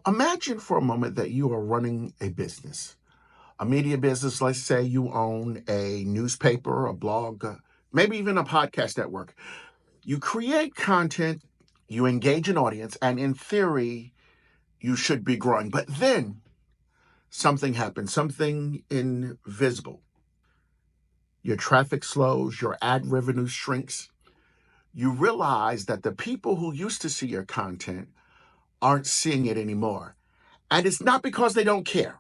Imagine for a moment that you are running a business, a media business. Let's say you own a newspaper, a blog, maybe even a podcast network. You create content, you engage an audience, and in theory, you should be growing. But then something happens, something invisible. Your traffic slows, your ad revenue shrinks. You realize that the people who used to see your content aren't seeing it anymore. And it's not because they don't care.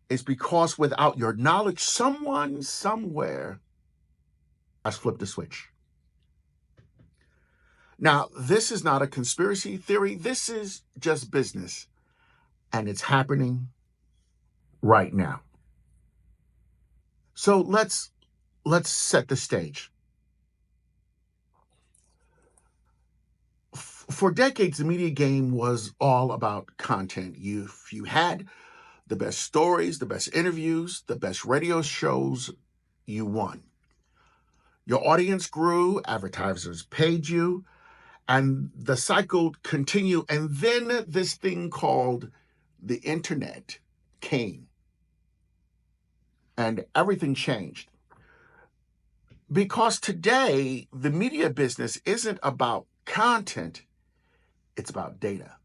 It's because without your knowledge, someone somewhere has flipped a switch. Now, this is not a conspiracy theory. This is just business. And it's happening right now. So let's set the stage. For decades, the media game was all about content. If you had the best stories, the best interviews, the best radio shows, you won. Your audience grew, advertisers paid you, and the cycle continued. And then this thing called the internet came, and everything changed. Because today, the media business isn't about content, it's about data.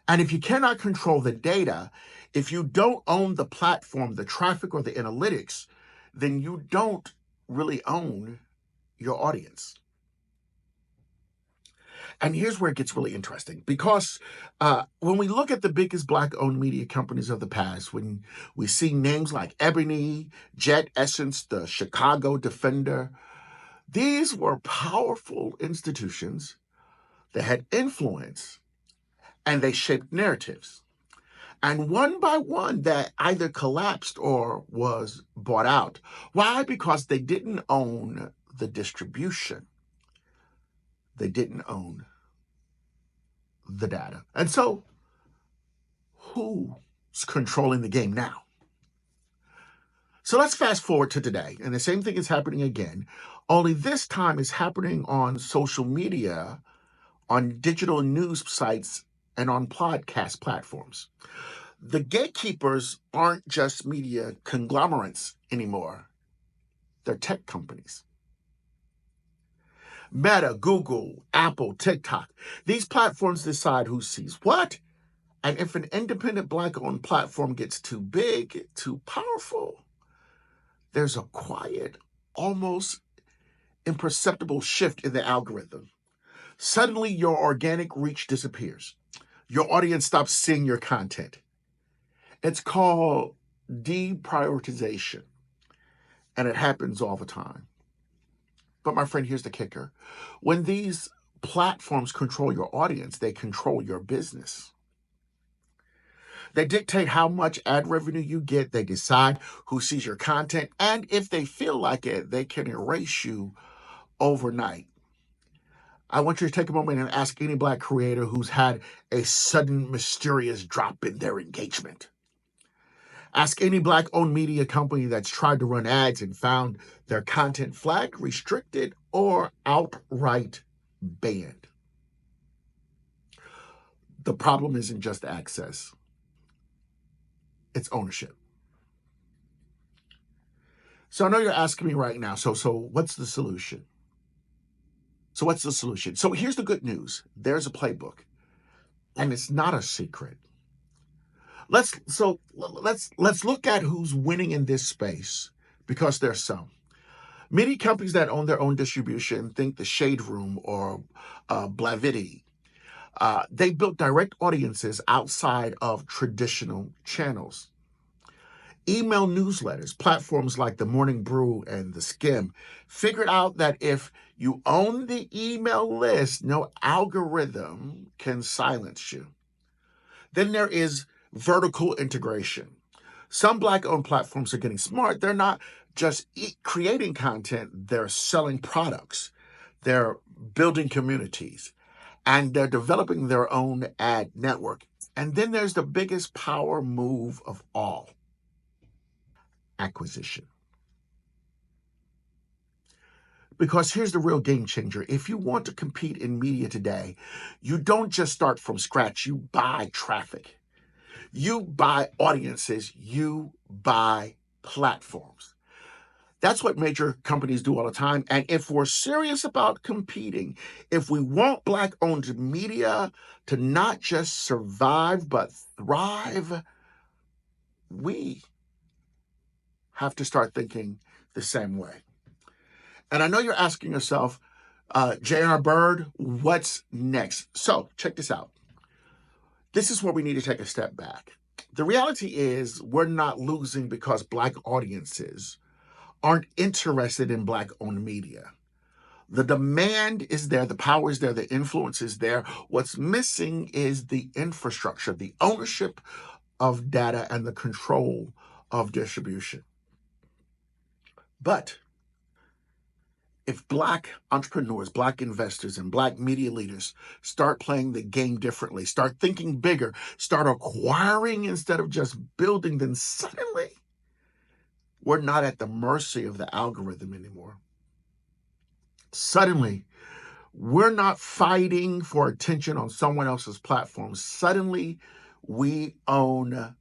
And if you cannot control the data, if you don't own the platform, the traffic, or the analytics, then you don't really own your audience. And here's where it gets really interesting because when we look at the biggest Black-owned media companies of the past, when we see names like Ebony, Jet Essence, the Chicago Defender, these were powerful institutions that had influence and they shaped narratives. And one by one, that either collapsed or was bought out. Why? Because they didn't own the distribution. They didn't own the data. And so, who's controlling the game now? So let's fast forward to today. And the same thing is happening again, only this time it's happening on social media, on digital news sites, and on podcast platforms. The gatekeepers aren't just media conglomerates anymore. They're tech companies. Meta, Google, Apple, TikTok. These platforms decide who sees what. And if an independent Black-owned platform gets too big, too powerful, there's a quiet, almost imperceptible shift in the algorithm. Suddenly, your organic reach disappears. Your audience stops seeing your content. It's called deprioritization, and it happens all the time. But my friend, here's the kicker. When these platforms control your audience, they control your business. They dictate how much ad revenue you get. They decide who sees your content. And if they feel like it, they can erase you overnight. I want you to take a moment and ask any Black creator who's had a sudden mysterious drop in their engagement. Ask any Black-owned media company that's tried to run ads and found their content flagged, restricted, or outright banned. The problem isn't just access. It's ownership. So I know you're asking me right now, so what's the solution? So here's the good news. There's a playbook, and it's not a secret. Let's look at who's winning in this space, because there's some. Many companies that own their own distribution, think the Shade Room or Blavity, they built direct audiences outside of traditional channels. Email newsletters, platforms like the Morning Brew and the Skim, figured out that if you own the email list, no algorithm can silence you. Then there is vertical integration. Some Black-owned platforms are getting smart. They're not just creating content, they're selling products. They're building communities. And they're developing their own ad network. And then there's the biggest power move of all: acquisition. Because here's the real game changer. If you want to compete in media today, you don't just start from scratch. You buy traffic. You buy audiences. You buy platforms. That's what major companies do all the time. And if we're serious about competing, if we want Black-owned media to not just survive but thrive, we have to start thinking the same way. And I know you're asking yourself, J.R. Byrd, what's next? So check this out. This is where we need to take a step back. The reality is we're not losing because Black audiences aren't interested in Black-owned media. The demand is there, the power is there, the influence is there. What's missing is the infrastructure, the ownership of data, and the control of distribution. But if Black entrepreneurs, Black investors, and Black media leaders start playing the game differently, start thinking bigger, start acquiring instead of just building, then suddenly we're not at the mercy of the algorithm anymore. Suddenly, we're not fighting for attention on someone else's platform. Suddenly, we own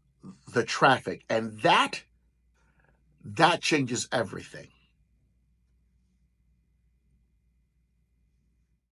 the traffic. And that changes everything.